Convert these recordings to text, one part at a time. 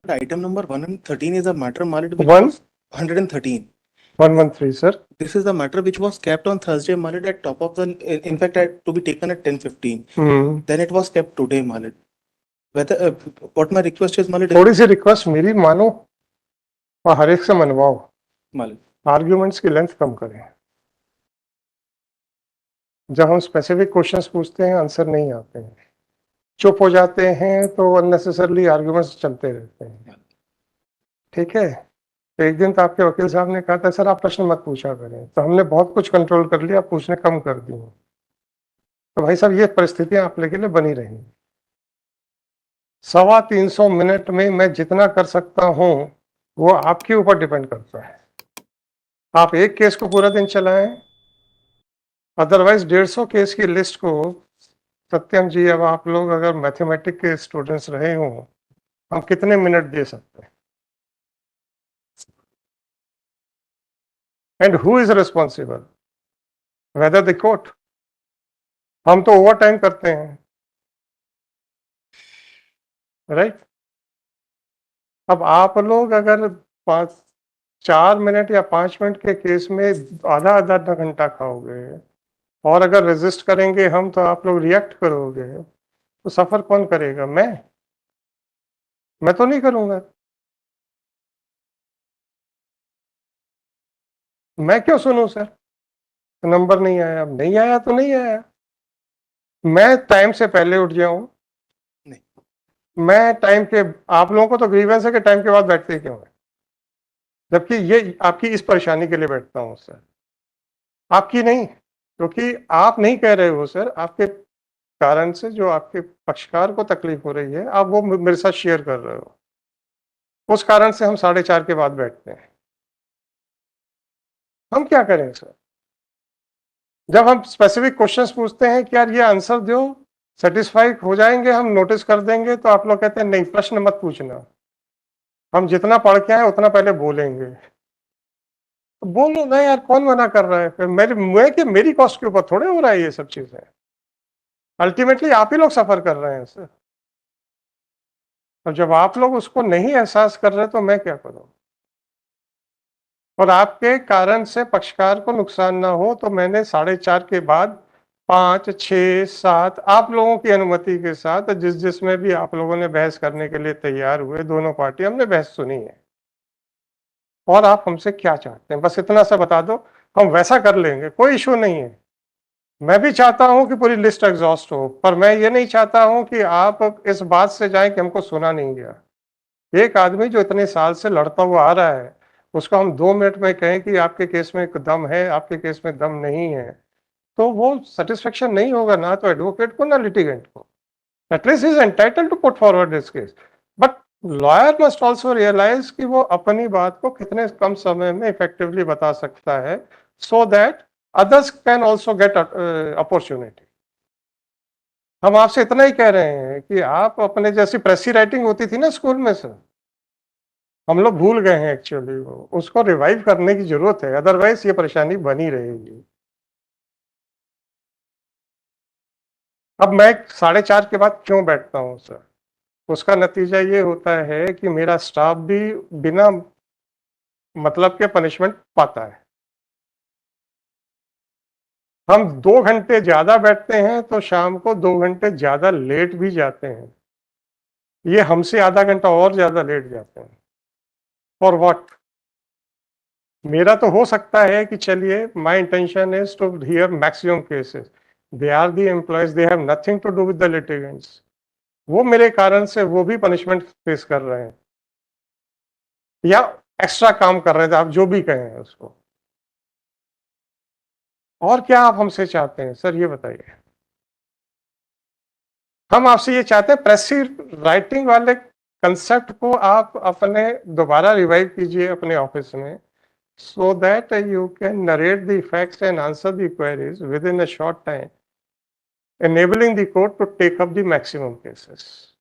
item number 113 is a matter Malit which One? was 113. 113, sir. This is the matter which was kept on Thursday Malit at top of the, in fact, to be taken at 10:15. Then it was kept today Malit. Whether what my request is Malit. थोड़ी सी request मेरी मानो और हर एक से मनवाओ, Malit. Arguments की length कम करें। जब हम स्पेसिफिक क्वेश्चंस पूछते हैं आंसर नहीं आते हैं, चुप हो जाते हैं तो अननेसेसरली आर्ग्यूमेंट्स चलते रहते हैं। ठीक है, तो एक दिन तो आपके वकील साहब ने कहा था सर आप प्रश्न मत पूछा करें, तो हमने बहुत कुछ कंट्रोल कर लिया, पूछने कम कर दी। तो भाई साहब ये परिस्थितियां आप लोगों के लिए बनी रही। 350 मिनट में मैं जितना कर सकता हूं वो आपके ऊपर डिपेंड करता है। आप एक केस को पूरा दिन चलाएं, अदरवाइज 150 केस की लिस्ट को सत्यम जी, अब आप लोग अगर मैथमेटिक्स के स्टूडेंट्स रहे हो, हम कितने मिनट दे सकते हैं? And who is responsible? Whether the court. हम तो ओवर टाइम करते हैं, राइट? अब आप लोग अगर 4 मिनट या 5 मिनट के केस में आधा आधा घंटा खाओगे और अगर रेजिस्ट करेंगे हम तो आप लोग रिएक्ट करोगे, तो सफर कौन करेगा? मैं तो नहीं करूंगा। मैं क्यों सुनूं सर? नंबर नहीं आया, अब नहीं आया तो नहीं आया। मैं टाइम से पहले उठ जाऊं, मैं टाइम के, आप लोगों को तो ग्रीवेंस है कि टाइम के बाद बैठते क्यों है, जबकि ये आपकी इस परेशानी के लिए बैठता हूं सर, आपकी नहीं। क्योंकि आप नहीं कह रहे हो सर, आपके कारण से जो आपके पक्षकार को तकलीफ हो रही है आप वो मेरे साथ शेयर कर रहे हो, उस कारण से हम 4:30 के बाद बैठते हैं। हम क्या करें सर? जब हम स्पेसिफिक क्वेश्चंस पूछते हैं कि यार ये आंसर दो, सेटिस्फाई हो जाएंगे, हम नोटिस कर देंगे, तो आप लोग कहते हैं नहीं प्रश्न मत पूछना, हम जितना पढ़ के आए उतना पहले बोलेंगे। तो बोलो ना यार, कौन मना कर रहा है? फिर मेरी कॉस्ट के ऊपर थोड़े हो रहा है ये सब चीजें। अल्टीमेटली आप ही लोग सफर कर रहे हैं सर। और जब आप लोग उसको नहीं एहसास कर रहे तो मैं क्या करूं? और आपके कारण से पक्षकार को नुकसान ना हो तो मैंने 4:30 के बाद 5, 6, 7 आप लोगों की अनुमति के साथ जिसमें भी आप लोगों ने बहस करने के लिए तैयार हुए, दोनों पार्टी, हमने बहस सुनी है। और आप हमसे क्या चाहते हैं बस इतना सा बता दो, हम वैसा कर लेंगे, कोई इशू नहीं है। मैं भी चाहता हूं कि पूरी लिस्ट एग्जॉस्ट हो, पर मैं ये नहीं चाहता हूं कि आप इस बात से जाएं कि हमको सुना नहीं गया। एक आदमी जो इतने साल से लड़ता हुआ आ रहा है, उसको हम 2 मिनट में कहें कि आपके केस में दम है, आपके केस में दम नहीं है, तो वो सेटिस्फेक्शन नहीं होगा ना तो एडवोकेट को ना लिटिगेंट को। At least is entitled to put forward this case, but lawyer must also realise कि वो अपनी बात को कितने कम समय में इफेक्टिवली बता सकता है, so that others can also get opportunity. हम आपसे इतना ही कह रहे हैं कि आप अपने, जैसी प्रेसी राइटिंग होती थी ना स्कूल में सर, हम लोग भूल गए हैं एक्चुअली, वो उसको रिवाइव करने की जरूरत है, अदरवाइज ये परेशानी बनी रहेगी। अब मैं 4:30 के बाद क्यों बैठता हूं सर? उसका नतीजा ये होता है कि मेरा स्टाफ भी बिना मतलब के पनिशमेंट पाता है। हम 2 घंटे ज्यादा बैठते हैं तो शाम को 2 घंटे ज्यादा लेट भी जाते हैं, ये हमसे आधा घंटा और ज्यादा लेट जाते हैं। For what? मेरा तो हो सकता है कि चलिए, my intention is to hear maximum cases, they are the employees, they have nothing to do with the litigants, वो मेरे कारण से वो भी पनिशमेंट फेस कर रहे हैं या एक्स्ट्रा काम कर रहे थे, आप जो भी कहें उसको। और क्या आप हमसे चाहते हैं सर, ये बताइए। हम आपसे ये चाहते हैं प्रेसी राइटिंग वाले कंसेप्ट को आप अपने दोबारा रिवाइव कीजिए अपने ऑफिस में, so that you can narrate the facts and answer the queries within a short time, enabling the court to take up the maximum cases.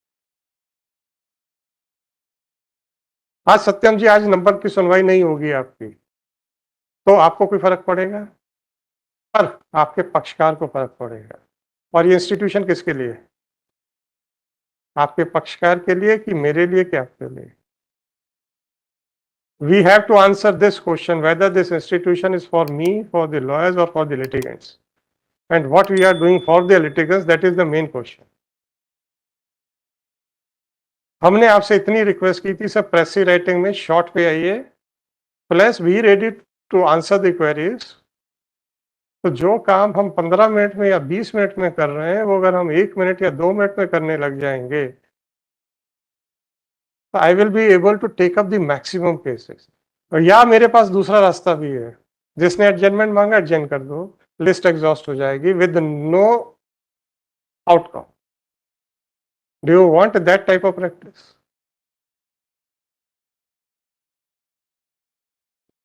आज सत्यम जी, आज नंबर की सुनवाई नहीं होगी आपकी, तो आपको कोई फर्क पड़ेगा? पर आपके पक्षकार को फर्क पड़ेगा। और ये इंस्टीट्यूशन किसके लिए? आपके पक्षकार के लिए कि मेरे लिए कि आपके लिए? we have to answer this question, whether this institution is for me, for the lawyers or for the litigants, and what we are doing for the litigants, that is the main question. हमने आपसे इतनी request की थी, सब प्रेसी writing में short पे आइए, plus we ready to answer the queries. तो जो काम हम 15 मिनट में या 20 मिनट में कर रहे हैं, वो अगर हम 1 मिनट या 2 मिनट में करने लग जाएंगे, तो I will be able to take up the maximum cases. और या मेरे पास दूसरा रास्ता भी है, जिसने एडजमेंट मांगा एडजमेंट कर दो, लिस्ट एग्जॉस्ट हो जाएगी with know outcome. Do you want that type of practice?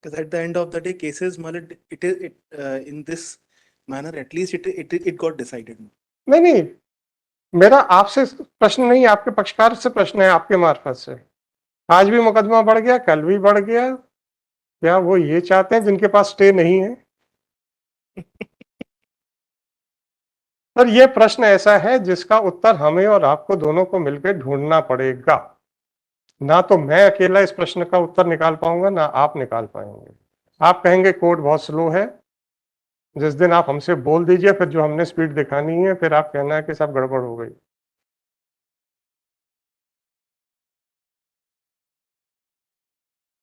Because at the end of the day, cases, Malad, in this manner, at least it got decided. नहीं नहीं, मेरा आपसे प्रश्न नहीं, आपके पक्षकार से प्रश्न है, आपके मार्फत से। आज भी मुकदमा बढ़ गया, कल भी बढ़ गया, क्या वो ये चाहते हैं जिनके पास स्टे नहीं है? पर ये प्रश्न ऐसा है जिसका उत्तर हमें और आपको दोनों को मिलकर ढूंढना पड़ेगा। ना तो मैं अकेला इस प्रश्न का उत्तर निकाल पाऊंगा, ना आप निकाल पाएंगे। आप कहेंगे कोड बहुत स्लो है, जिस दिन आप हमसे बोल दीजिए, फिर जो हमने स्पीड दिखानी है, फिर आप कहना है कि सब गड़बड़ हो गई।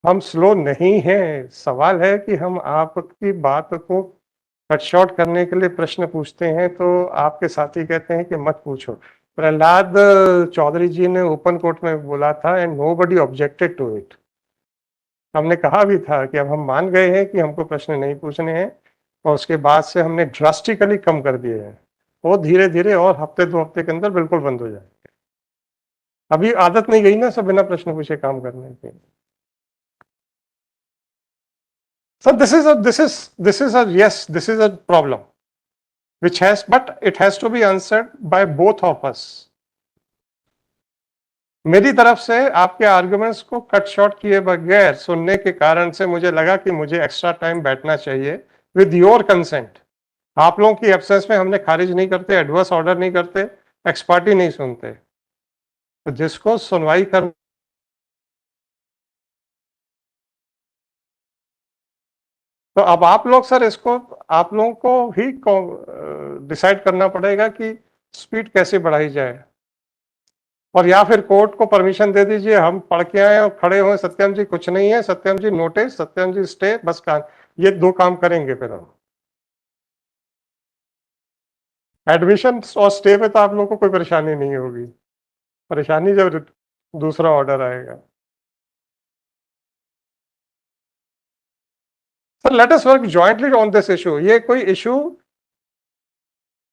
हम स्लो नहीं हैं, सवाल है कि हम आपकी बात को कट शॉर्ट करने के लिए प्रश्न पूछते हैं, तो आपके साथी कहते हैं कि मत पूछो। प्रहलाद चौधरी जी ने ओपन कोर्ट में बोला था, and nobody objected to it. हमने कहा भी था कि अब हम मान गए हैं कि हमको प्रश्न नहीं पूछने हैं, और उसके बाद से हमने ड्रास्टिकली कम कर दिए हैं। वो धीरे धीरे और हफ्ते 2 हफ्ते के अंदर बिल्कुल बंद हो जाएंगे। अभी आदत नहीं गई ना सब बिना प्रश्न पूछे काम करने की। So this is a problem which has, but it has to be answered by both of us. मेरी तरफ से आपके आर्गुमेंट्स को कट शॉर्ट किए बगैर सुनने के कारण से मुझे लगा कि मुझे एक्स्ट्रा टाइम बैठना चाहिए विद योर कंसेंट। आप लोगों की एब्सेंस में हमने खारिज नहीं करते, एडवर्स ऑर्डर नहीं करते, एक्सपर्टी नहीं सुनते। तो जिसको सुनवाई कर, तो अब आप लोग सर इसको आप लोगों को ही डिसाइड करना पड़ेगा कि स्पीड कैसे बढ़ाई जाए, और या फिर कोर्ट को परमिशन दे दीजिए, हम पढ़ के आए और खड़े हुए, सत्यम जी कुछ नहीं है, सत्यम जी नोटिस, सत्यम जी स्टे, बस ये 2 काम करेंगे। फिर हम एडमिशन और स्टे पे तो आप लोगों को कोई परेशानी नहीं होगी, परेशानी जब दूसरा ऑर्डर आएगा। Sir let us work jointly on this issue. ये कोई इशू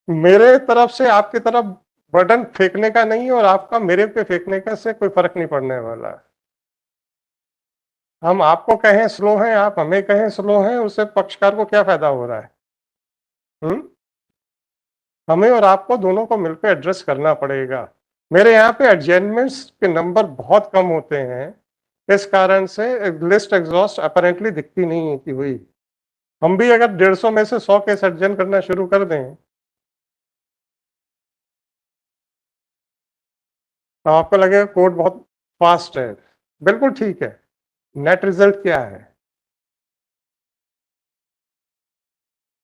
मेरे तरफ से आपकी तरफ बर्डन फेंकने का नहीं है, और आपका मेरे पे फेंकने का से कोई फर्क नहीं पड़ने वाला है। हम आपको कहें स्लो हैं, आप हमें कहें स्लो हैं, उससे पक्षकार को क्या फायदा हो रहा है? हमें और आपको दोनों को मिलकर एड्रेस करना पड़ेगा। मेरे यहाँ पे एडजमेंट्स के नंबर बहुत कम होते हैं, इस कारण से लिस्ट एग्जॉस्ट अपरेंटली दिखती नहीं है कि हुई। हम भी अगर 150 में से 100 केस एडजन करना शुरू कर दें, तो आपको लगेगा कोर्ट बहुत फास्ट है। बिल्कुल ठीक है, नेट रिजल्ट क्या है?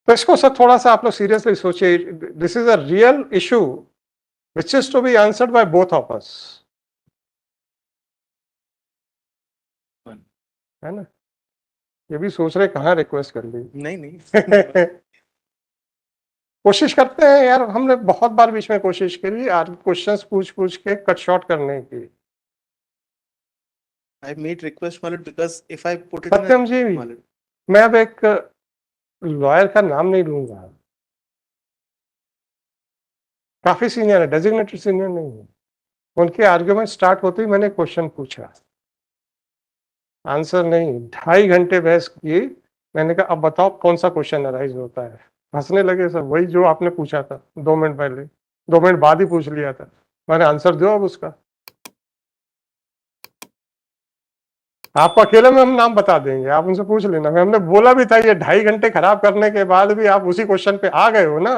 तो इसको सर थोड़ा सा आप लोग सीरियसली सोचिए। This is a real issue which is to be answered by both of us, है ना? ये भी सोच रहे कहाँ रिक्वेस्ट कर ली। नहीं कोशिश करते हैं यार, हमने बहुत बार बीच में कोशिश करी क्वेश्चंस पूछ के कट शॉर्ट करने की। I made request, Malad, because if I put it Satyam ji, Malad, मैं अब एक लॉयर का नाम नहीं लूंगा, काफी सीनियर है, डेजिग्नेटेड सीनियर नहीं है। उनके आर्ग्यूमेंट स्टार्ट होते ही मैंने क्वेश्चन पूछा, आंसर नहीं, 2.5 घंटे बहस की। मैंने कहा अब बताओ कौन सा क्वेश्चन अराइज होता है? हंसने लगे सर, वही जो आपने पूछा था 2 मिनट पहले, 2 मिनट बाद ही पूछ लिया था मैंने, आंसर दो अब उसका। आपको अकेले में हम नाम बता देंगे, आप उनसे पूछ लेना। हमने बोला भी था, ये 2.5 घंटे खराब करने के बाद भी आप उसी क्वेश्चन पे आ गए हो ना।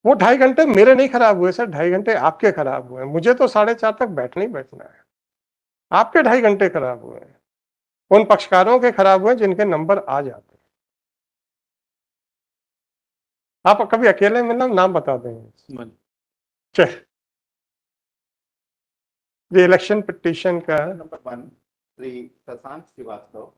वो 2.5 घंटे मेरे नहीं खराब हुए सर, 2.5 घंटे आपके खराब हुए। मुझे तो 4:30 तक बैठना ही बैठना है, आपके 2.5 घंटे खराब हुए हैं। उन पक्षकारों के खराब हुए जिनके नंबर आ जाते हैं। आप कभी अकेले मिलना, नाम बता देंगे। चल, ये इलेक्शन पिटीशन का नंबर 1 श्री शशांक श्रीवास्तव